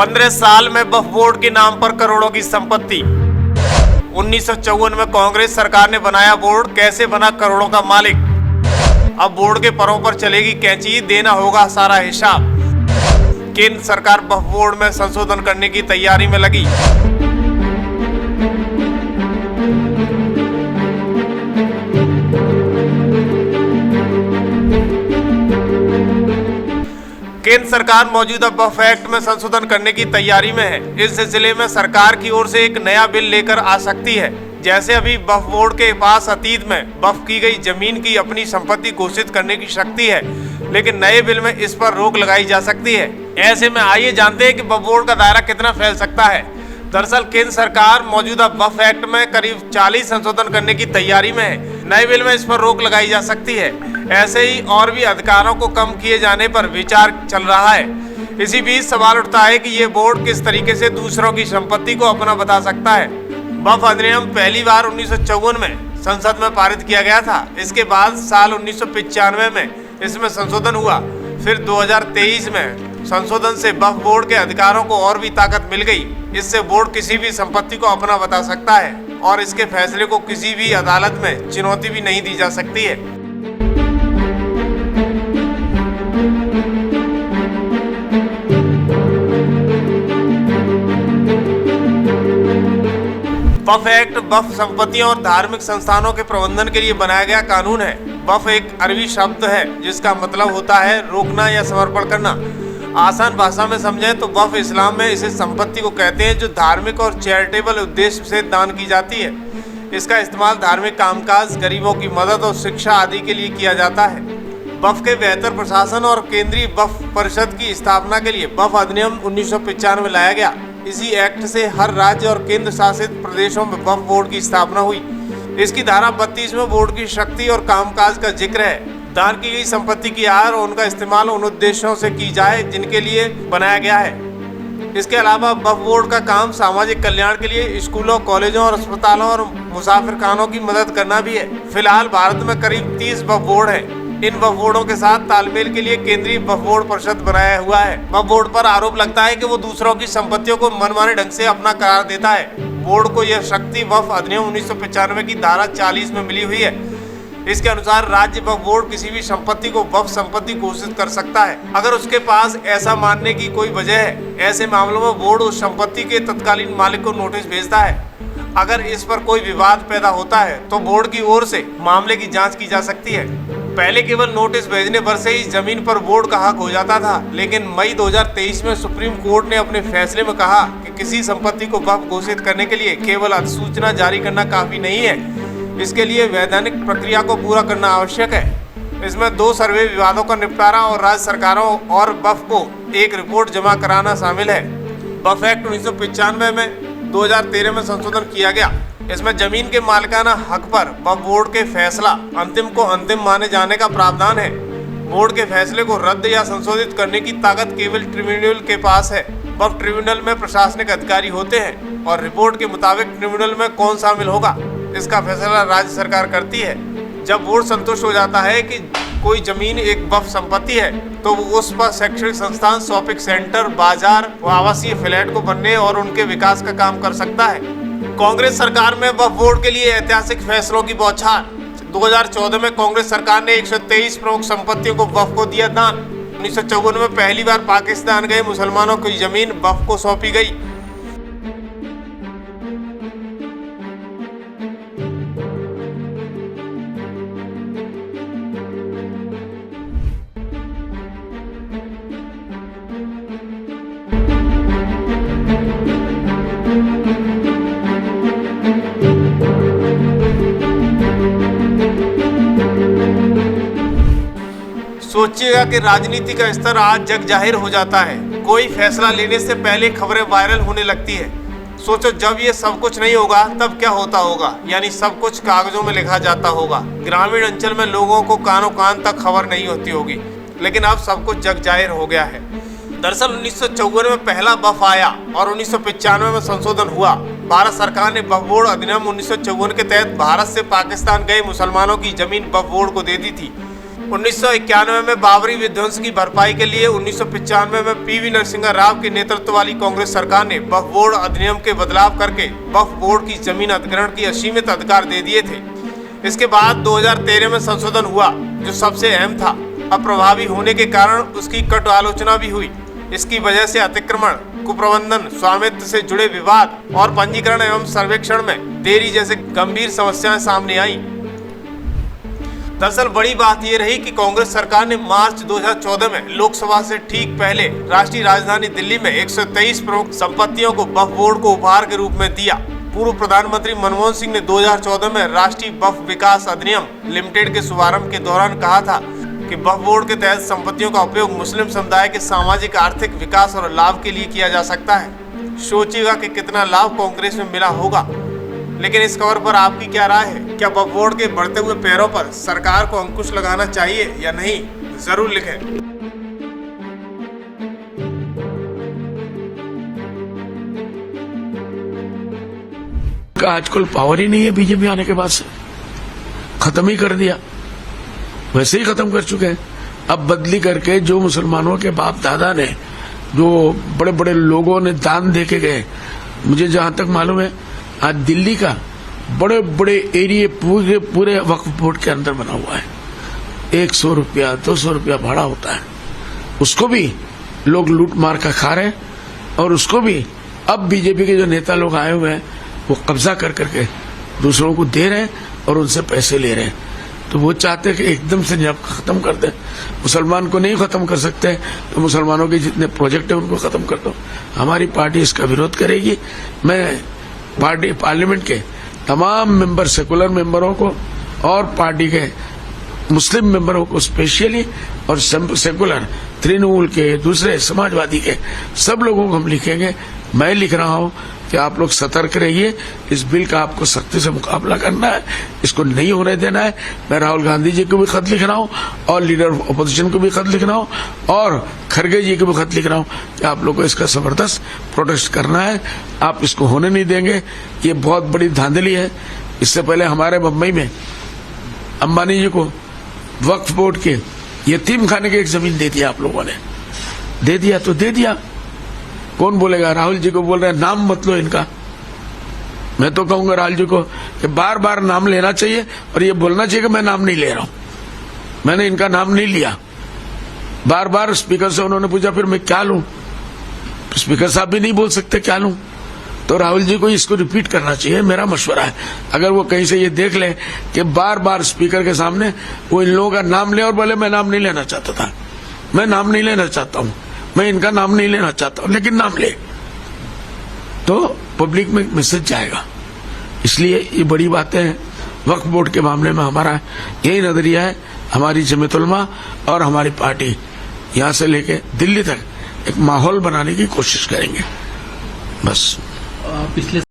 15 साल में वक्फ बोर्ड के नाम पर करोड़ों की संपत्ति। 1954 में कांग्रेस सरकार ने बनाया बोर्ड, कैसे बना करोड़ों का मालिक। अब बोर्ड के परों पर चलेगी कैंची, देना होगा सारा हिसाब। केंद्र सरकार वक्फ बोर्ड में संशोधन करने की तैयारी में लगी। केंद्र सरकार मौजूदा वक्फ एक्ट में संशोधन करने की तैयारी में है। इस सिलसिले में सरकार की ओर से एक नया बिल लेकर आ सकती है। जैसे अभी वक्फ बोर्ड के पास अतीत में वक्फ की गई जमीन की अपनी संपत्ति घोषित करने की शक्ति है, लेकिन नए बिल में इस पर रोक लगाई जा सकती है। ऐसे में आइए जानते हैं कि वक्फ बोर्ड का दायरा कितना फैल सकता है। दरअसल केंद्र सरकार मौजूदा वक्फ एक्ट में करीब 40 संशोधन करने की तैयारी में है। नए बिल में इस पर रोक लगाई जा सकती है। ऐसे ही और भी अधिकारों को कम किए जाने पर विचार चल रहा है। इसी बीच सवाल उठता है कि ये बोर्ड किस तरीके से दूसरों की संपत्ति को अपना बता सकता है। वक्फ अधिनियम पहली बार 1954 में संसद में पारित किया गया था। इसके बाद साल 1995 में इसमें संशोधन हुआ। फिर 2023 में संशोधन से वक्फ बोर्ड के अधिकारों को और भी ताकत मिल गई। इससे बोर्ड किसी भी संपत्ति को अपना बता सकता है और इसके फैसले को किसी भी अदालत में चुनौती भी नहीं दी जा सकती है। वक्फ एक्ट वक्फ संपत्तियों और धार्मिक संस्थानों के प्रबंधन के लिए बनाया गया कानून है। वक्फ एक अरबी शब्द है जिसका मतलब होता है रोकना या समर्पण करना। आसान भाषा में समझें तो वक्फ इस्लाम में इसे संपत्ति को कहते हैं जो धार्मिक और चैरिटेबल उद्देश्य से दान की जाती है। इसका इस्तेमाल धार्मिक कामकाज, गरीबों की मदद और शिक्षा आदि के लिए किया जाता है। वक्फ के बेहतर प्रशासन और केंद्रीय वक्फ परिषद की स्थापना के लिए वक्फ अधिनियम 1995 में लाया गया। इसी एक्ट से हर राज्य और केंद्र शासित प्रदेशों में वक्फ बोर्ड की स्थापना हुई। इसकी धारा 32 में बोर्ड की शक्ति और कामकाज का जिक्र है। दान की गई संपत्ति की आय और उनका इस्तेमाल उन उद्देश्यों से की जाए जिनके लिए बनाया गया है। इसके अलावा वक्फ बोर्ड का काम सामाजिक कल्याण के लिए स्कूलों, कॉलेजों और अस्पतालों और मुसाफिर खानों की मदद करना भी है। फिलहाल भारत में करीब 30 वक्फ बोर्ड हैं। इन वक्फ बोर्डों के साथ तालमेल के लिए केंद्रीय वक्फ बोर्ड परिषद बनाया हुआ है। वक्फ बोर्ड पर आरोप लगता है कि वो दूसरों की संपत्तियों को मनमाने ढंग से अपना करार देता है। बोर्ड को यह शक्ति वक्फ अधिनियम 1995 की धारा 40 में मिली हुई है। इसके अनुसार राज्य वक्फ बोर्ड किसी भी संपत्ति को वक्फ संपत्ति घोषित कर सकता है अगर उसके पास ऐसा मानने की कोई वजह है। ऐसे मामलों में बोर्ड उस संपत्ति के तत्कालीन मालिक को नोटिस भेजता है। अगर इस पर कोई विवाद पैदा होता है तो बोर्ड की ओर से मामले की जांच की जा सकती है। पहले केवल नोटिस भेजने पर से ही जमीन पर बोर्ड का हक हो जाता था, लेकिन मई 2023 में सुप्रीम कोर्ट ने अपने फैसले में कहा कि किसी संपत्ति को वक्फ घोषित करने के लिए केवल अधिसूचना जारी करना काफी नहीं है। इसके लिए वैधानिक प्रक्रिया को पूरा करना आवश्यक है। इसमें 2 सर्वे विवादों का निपटारा और राज्य सरकारों और वक्फ को एक रिपोर्ट जमा कराना शामिल है। वक्फ एक्ट 1995 में 2013 में संशोधन किया गया। इसमें जमीन के मालिकाना हक पर वक्फ बोर्ड के फैसला अंतिम को अंतिम माने जाने का प्रावधान है। बोर्ड के फैसले को रद्द या संशोधित करने की ताकत केवल ट्रिब्यूनल के पास है। वक्फ ट्रिब्यूनल में प्रशासनिक अधिकारी होते हैं और रिपोर्ट के मुताबिक ट्रिब्यूनल में कौन शामिल होगा इसका फैसला राज्य सरकार करती है। जब बोर्ड संतुष्ट हो जाता है कि कोई जमीन एक वक्फ संपत्ति है तो वो उस पर शैक्षणिक संस्थान, शॉपिंग सेंटर, बाजार व आवासीय फ्लैट को बनने और उनके विकास का काम कर सकता है। कांग्रेस सरकार में वक्फ बोर्ड के लिए ऐतिहासिक फैसलों की बौछार। 2014 में कांग्रेस सरकार ने 123 प्रमुख संपत्तियों को वक्फ को दिया दान। 1954 में पहली बार पाकिस्तान गए मुसलमानों की जमीन वक्फ को सौंपी गई। सोचिएगा कि राजनीति का स्तर आज जग जाहिर हो जाता है। कोई फैसला लेने से पहले खबरें वायरल होने लगती है। सोचो जब ये सब कुछ नहीं होगा तब क्या होता होगा, यानी सब कुछ कागजों में लिखा जाता होगा। ग्रामीण अंचल में लोगों को कानों कान तक खबर नहीं होती होगी, लेकिन अब सब कुछ जग जाहिर हो गया है। दरअसल 1954 में पहला वक्फ आया और 1995 में संशोधन हुआ। भारत सरकार ने वक्फ बोर्ड अधिनियम 1954 के तहत भारत से पाकिस्तान गए मुसलमानों की जमीन वक्फ बोर्ड को दे दी थी। 1991 में बाबरी विध्वंस की भरपाई के लिए 1995 में पीवी नरसिम्हा राव के नेतृत्व वाली कांग्रेस सरकार ने वक्फ बोर्ड अधिनियम के बदलाव करके वक्फ बोर्ड की जमीन अधिग्रहण की असीमित अधिकार दे दिए थे। इसके बाद 2013 में संशोधन हुआ जो सबसे अहम था। अप्रभावी होने के कारण उसकी कटु आलोचना भी हुई। इसकी वजह से अतिक्रमण, कुप्रबंधन, स्वामित्व से जुड़े विवाद और पंजीकरण एवं सर्वेक्षण में देरी जैसे गंभीर समस्याएं सामने आई। दरअसल बड़ी बात यह रही कि कांग्रेस सरकार ने मार्च 2014 में लोकसभा से ठीक पहले राष्ट्रीय राजधानी दिल्ली में 123 प्रमुख संपत्तियों को वक्फ बोर्ड को उपहार के रूप में दिया। पूर्व प्रधानमंत्री मनमोहन सिंह ने 2014 में राष्ट्रीय वक्फ विकास अधिनियम लिमिटेड के शुभारंभ के दौरान कहा था कि वक्फ बोर्ड के तहत संपत्तियों का उपयोग मुस्लिम समुदाय के सामाजिक आर्थिक विकास और लाभ के लिए किया जा सकता है। सोचिएगा कि कितना लाभ कांग्रेस में मिला होगा। लेकिन इस खबर पर आपकी क्या राय है? क्या वक्फ बोर्ड के बढ़ते हुए पैरों पर सरकार को अंकुश लगाना चाहिए या नहीं? जरूर लिखें। आजकल पावर ही नहीं है बीजेपी आने के बाद से, खत्म ही कर दिया, वैसे ही खत्म कर चुके हैं। अब बदली करके जो मुसलमानों के बाप दादा ने, जो बड़े बड़े लोगों ने दान दे के गए, मुझे जहां तक मालूम है आज दिल्ली का बड़े बड़े एरिया पूरे वक्फ बोर्ड के अंदर बना हुआ है। 100 रुपया 200 रुपया भाड़ा होता है, उसको भी लोग लूट मार कर खा रहे हैं। और उसको भी अब बीजेपी के जो नेता लोग आए हुए हैं वो कब्जा कर करके दूसरों को दे रहे हैं और उनसे पैसे ले रहे हैं। तो वो चाहते हैं कि एकदम से जब खत्म कर दें। मुसलमान को नहीं खत्म कर सकते तो मुसलमानों के जितने प्रोजेक्ट है उनको खत्म कर दो। हमारी पार्टी इसका विरोध करेगी। मैं पार्टी पार्लियामेंट के तमाम मेंबर, सेकुलर मेंबरों को और पार्टी के मुस्लिम मेंबरों को स्पेशली और सेकुलर, तृणमूल के, दूसरे समाजवादी के सब लोगों को हम लिखेंगे। मैं लिख रहा हूं कि आप लोग सतर्क रहिए, इस बिल का आपको सख्ती से मुकाबला करना है, इसको नहीं होने देना है। मैं राहुल गांधी जी को भी खत लिख रहा हूं और लीडर ऑपोजिशन को भी खत लिख रहा हूं और खड़गे जी को भी खत लिख रहा हूं कि आप लोग को इसका जबरदस्त प्रोटेस्ट करना है। आप इसको होने नहीं देंगे। ये बहुत बड़ी धांधली है। इससे पहले हमारे मुंबई में अंबानी जी को वक्फ बोर्ड के यतीम खाने की एक जमीन दे दिया। आप लोगों ने दे दिया तो दे दिया, कौन बोलेगा? राहुल जी को बोल रहे हैं नाम मत लो इनका। मैं तो कहूंगा राहुल जी को कि बार बार नाम लेना चाहिए और ये बोलना चाहिए कि मैं नाम नहीं ले रहा हूं, मैंने इनका नाम नहीं लिया। बार बार स्पीकर से उन्होंने पूछा फिर मैं क्या लूं, स्पीकर साहब भी नहीं बोल सकते क्या लूं। तो राहुल जी को इसको रिपीट करना चाहिए, मेरा मशवरा है। अगर वो कहीं से ये देख ले कि बार बार स्पीकर के सामने वो इन लोगों का नाम ले और बोले मैं नाम नहीं लेना चाहता था, मैं नाम नहीं लेना चाहता हूं, मैं इनका नाम नहीं लेना चाहता हूं, लेकिन नाम ले, तो पब्लिक में मैसेज जाएगा। इसलिए ये बड़ी बातें हैं। वक्फ बोर्ड के मामले में हमारा यही नजरिया है। हमारी जमीयत उलमा और हमारी पार्टी यहां से लेके दिल्ली तक एक माहौल बनाने की कोशिश करेंगे। बस पिछले